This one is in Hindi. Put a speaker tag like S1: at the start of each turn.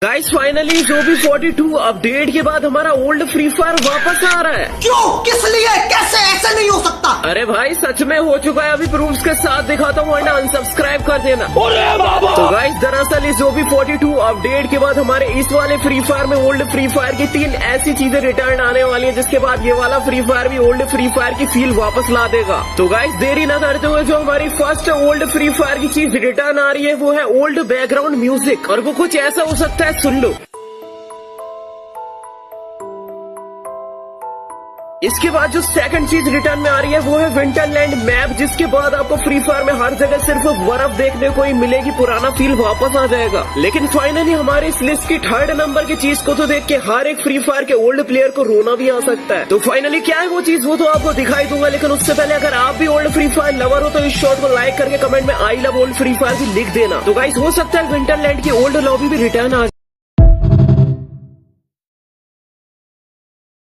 S1: गाइस फाइनली जो भी 42 अपडेट के बाद हमारा ओल्ड फ्री फायर वापस आ रहा है।
S2: क्यों? किस लिए? कैसे? ऐसा नहीं हो सकता।
S1: अरे भाई सच में हो चुका है, अभी प्रूफ्स के साथ दिखाता हूँ, वरना अनसब्सक्राइब कर देना। तो गाइस दरअसल इस जो भी 42 अपडेट के बाद हमारे इस वाले फ्री फायर में ओल्ड फ्री फायर की 3 ऐसी चीजें रिटर्न आने वाली है, जिसके बाद ये वाला फ्री फायर भी ओल्ड फ्री फायर की फील वापस ला देगा। तो गाइस देरी न करते हुए जो हमारी फर्स्ट ओल्ड फ्री फायर की चीज रिटर्न आ रही है वो है ओल्ड बैकग्राउंड म्यूजिक, और वो कुछ ऐसा हो सकता है, सुन लो। इसके बाद जो सेकंड चीज रिटर्न में आ रही है वो है विंटरलैंड मैप, जिसके बाद आपको फ्री फायर में हर जगह सिर्फ बर्फ देखने को ही मिलेगी, पुराना फील वापस आ जाएगा। लेकिन फाइनली हमारे इस लिस्ट की 3rd नंबर की चीज को तो देख के हर एक फ्री फायर के ओल्ड प्लेयर को रोना भी आ सकता है। तो फाइनली क्या है वो चीज, वो तो आपको दिखाई दूंगा, लेकिन उससे पहले अगर आप भी ओल्ड फ्री फायर लवर हो तो इस शॉट को लाइक करके कमेंट में I love old free fire भी लिख देना। तो गाइस हो सकता है विंटरलैंड की ओल्ड लॉबी भी रिटर्न आ